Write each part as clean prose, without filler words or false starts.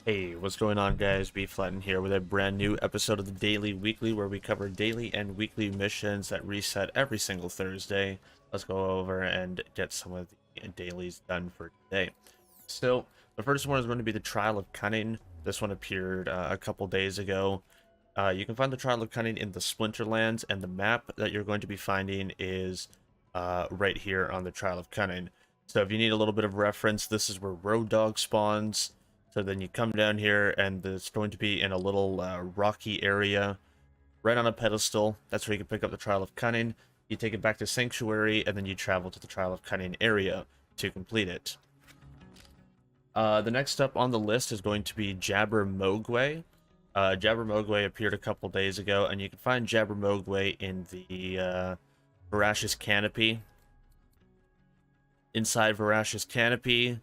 Hey, what's going on, guys? Bflattened here with a brand new episode of the Daily Weekly where we cover daily and weekly missions that reset every single Thursday. Let's go over and get some of the dailies done for today. So, the first one is going to be the Trial of Cunning. This one appeared a couple days ago. You can find the Trial of Cunning in the Splinterlands, and the map that you're going to be finding is right here on the Trial of Cunning. So if you need a little bit of reference, this is where Road Dog spawns. So then you come down here, and it's going to be in a little rocky area, right on a pedestal. That's where you can pick up the Trial of Cunning. You take it back to Sanctuary, and then you travel to the Trial of Cunning area to complete it. The next up on the list is going to be Jabbermogwai. Jabbermogwai appeared a couple days ago, and you can find Jabbermogwai in the Voracious Canopy. Inside Voracious Canopy,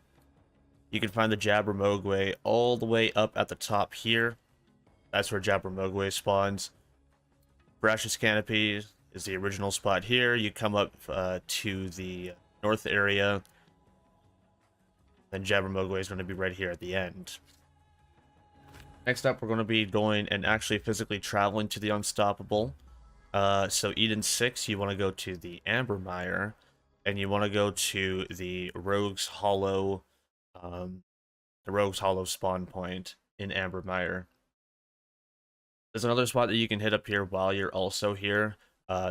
you can find the Jabbermogwai all the way up at the top here. That's where Jabbermogwai spawns. Voracious Canopy is the original spot here. You come up to the north area, then Jabbermogwai is going to be right here at the end. Next up, we're going to be going and actually physically traveling to the Unstoppable. So Eden 6, you want to go to the Ambermire, and you want to go to the Rogue's Hollow spawn point in Ambermire. There's another spot that you can hit up here while you're also here.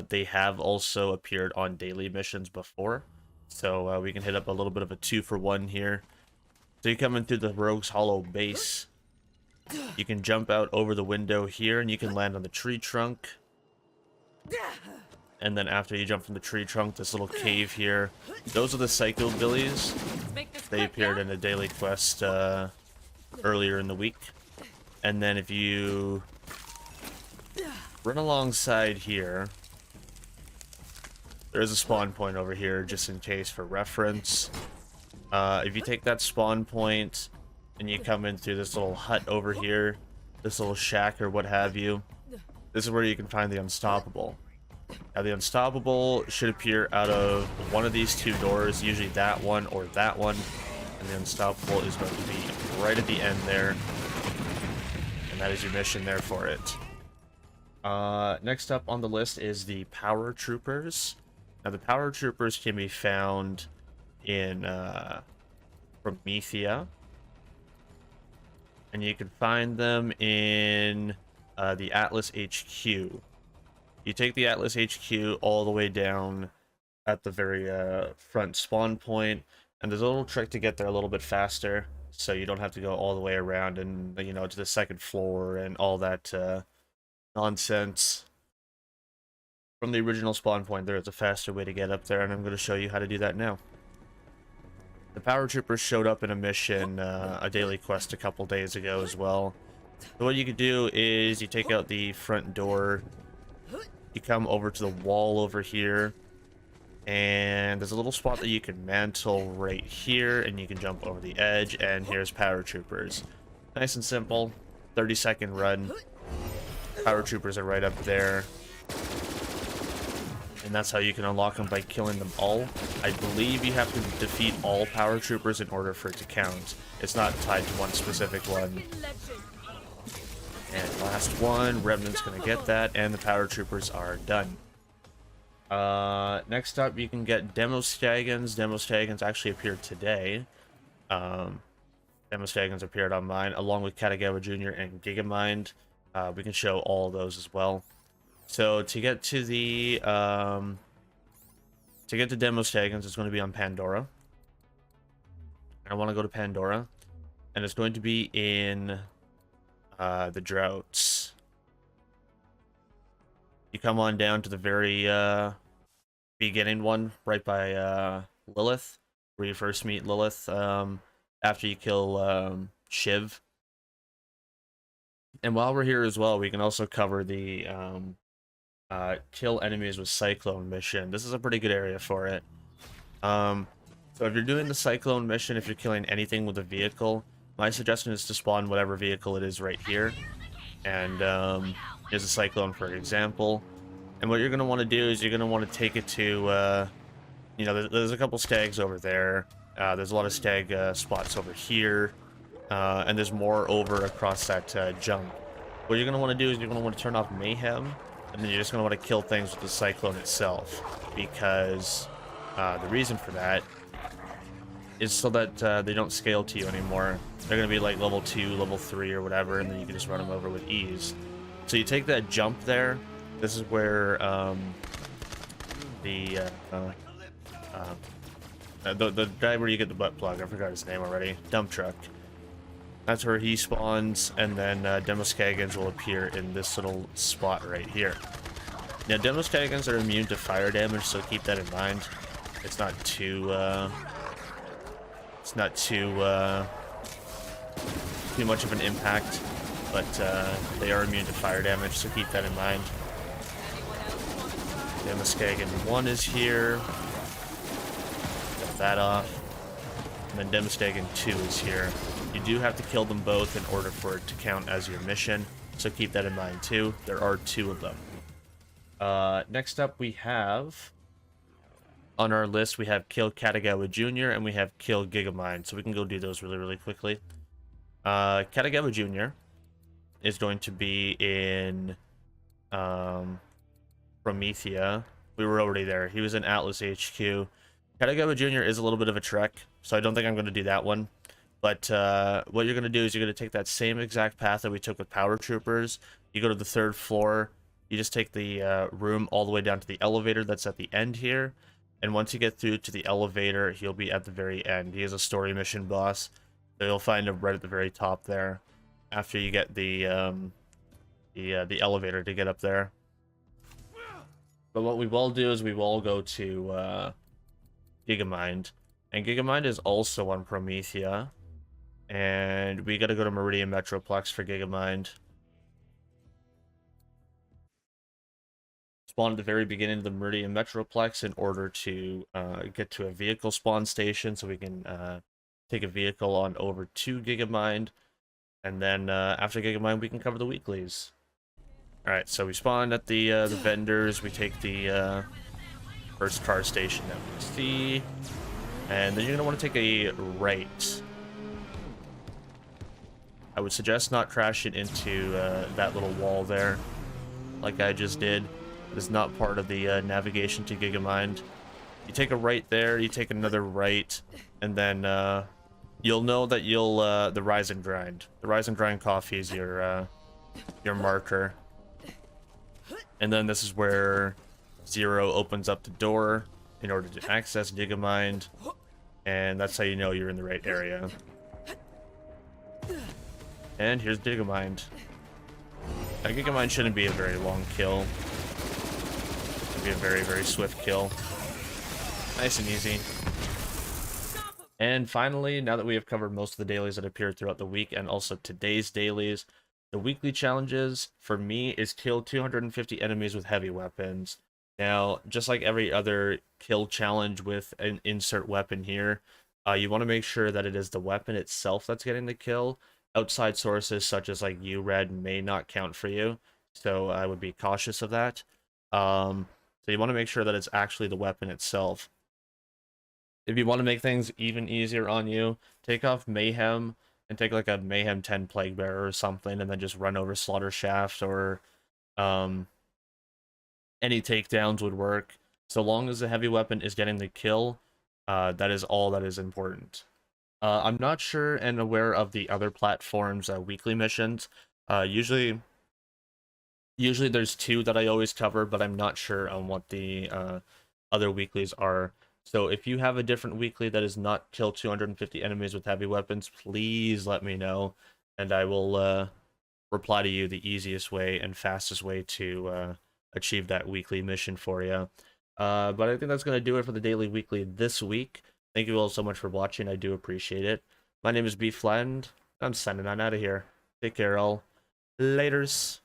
They have also appeared on daily missions before, so we can hit up a little bit of a 2-for-1 here. So you come in through the Rogue's Hollow base. You can jump out over the window here, and you can land on the tree trunk. And then after you jump from the tree trunk, this little cave here. Those are the Psychobillies. They appeared in a daily quest earlier in the week. And then if you run alongside here, there's a spawn point over here, just in case for reference. If you take that spawn point and you come in through this little hut over here, this little shack or what have you, this is where you can find the Unstoppable. Now the Unstoppable should appear out of one of these two doors, usually that one or that one, and the Unstoppable is going to be right at the end there, and that is your mission there for it. Next up on the list is the Power Troopers. Now the Power Troopers can be found in Promethea, and you can find them in the Atlas HQ. You take the Atlas HQ all the way down at the very front spawn point, and there's a little trick to get there a little bit faster, so you don't have to go all the way around and, you know, to the second floor and all that nonsense. From the original spawn point, there is a faster way to get up there, and I'm going to show you how to do that now. The Power Troopers showed up in a mission, a daily quest a couple days ago as well. So what you could do is you take out the front door, you come over to the wall over here, and there's a little spot that you can mantle right here, and you can jump over the edge, and here's Power Troopers. Nice and simple, 30-second run. Power Troopers are right up there, and that's how you can unlock them, by killing them all. I believe you have to defeat all Power Troopers in order for it to count. It's not tied to one specific one. And last one, Remnant's gonna get that, and the Power Troopers are done. Next up, you can get demoskaggons. Demoskaggons actually appeared today. Demoskaggons appeared on mine, along with Katagawa Jr. and Gigamind. We can show all those as well. So to get to the demoskaggons, it's going to be on Pandora. I want to go to Pandora, and it's going to be in the droughts. You come on down to the very beginning one, right by Lilith, where you first meet Lilith after you kill Shiv. And while we're here as well, we can also cover the kill enemies with Cyclone mission. This is a pretty good area for it. So if you're doing the Cyclone mission, if you're killing anything with a vehicle, my suggestion is to spawn whatever vehicle it is right here. And here's a Cyclone, for example. And what you're going to want to do is you're going to want to take it to, you know, there's a couple Skaggs over there. There's a lot of Skagg spots over here. and there's more over across that jump. What you're going to want to do is you're going to want to turn off Mayhem, and then you're just going to want to kill things with the Cyclone itself, because the reason for that is so that they don't scale to you anymore. They're going to be like level 2, level 3, or whatever, and then you can just run them over with ease. So you take that jump there. This is where the guy where you get the butt plug, I forgot his name already, dump truck. That's where he spawns, and then demoskaggons will appear in this little spot right here. Now, demoskaggons are immune to fire damage, so keep that in mind. It's not too much of an impact, but they are immune to fire damage, so keep that in mind. Demoskaggon 1 is here. Got that off. And then demoskaggon 2 is here. You do have to kill them both in order for it to count as your mission, so keep that in mind too. There are 2 of them. Next up we have, on our list, we have kill Katagawa Jr. and we have kill Gigamind, so we can go do those really quickly. Katagawa Jr. is going to be in Promethea. We were already there. He was in Atlas HQ. Katagawa Jr. is a little bit of a trek, so I don't think I'm going to do that one. But what you're going to do is you're going to take that same exact path that we took with Power Troopers. You go to the 3rd floor. You just take the room all the way down to the elevator that's at the end here. And once you get through to the elevator, he'll be at the very end. He is a story mission boss. So you'll find him right at the very top there after you get the elevator to get up there. But what we will do is we will go to Gigamind. And Gigamind is also on Promethea. And we gotta go to Meridian Metroplex for Gigamind. Spawn at the very beginning of the Meridian Metroplex in order to get to a vehicle spawn station, so we can take a vehicle on over to Gigamind. And then after Gigamind, we can cover the weeklies. Alright, so we spawn at the vendors. We take the first car station that we see. And then you're going to want to take a right. I would suggest not crashing into that little wall there, like I just did. It is not part of the navigation to Gigamind. You take a right there, you take another right, and then you'll know that you'll the Rise and Grind. The Rise and Grind coffee is your marker. And then this is where Zero opens up the door in order to access Gigamind, and that's how you know you're in the right area. And here's Gigamind. Now, Gigamind shouldn't be a very long kill. It'll be a very swift kill. Nice and easy. And finally, now that we have covered most of the dailies that appeared throughout the week, and also today's dailies, the weekly challenges for me is kill 250 enemies with heavy weapons. Now, just like every other kill challenge with an insert weapon here, you want to make sure that it is the weapon itself that's getting the kill. Outside sources such as like URED may not count for you, so I would be cautious of that. So you want to make sure that it's actually the weapon itself. If you want to make things even easier on you, take off Mayhem and take like a Mayhem 10 Plague Bearer or something, and then just run over Slaughter Shaft, or any takedowns would work. So long as the heavy weapon is getting the kill, that is all that is important. I'm not sure and aware of the other platforms' weekly missions. Usually there's 2 that I always cover, but I'm not sure on what the other weeklies are. So if you have a different weekly that is not kill 250 enemies with heavy weapons, please let me know, and I will reply to you the easiest way and fastest way to achieve that weekly mission for you. But I think that's going to do it for the Daily Weekly this week. Thank you all so much for watching. I do appreciate it. My name is Bflattened. I'm signing on out of here. Take care, all. Laters.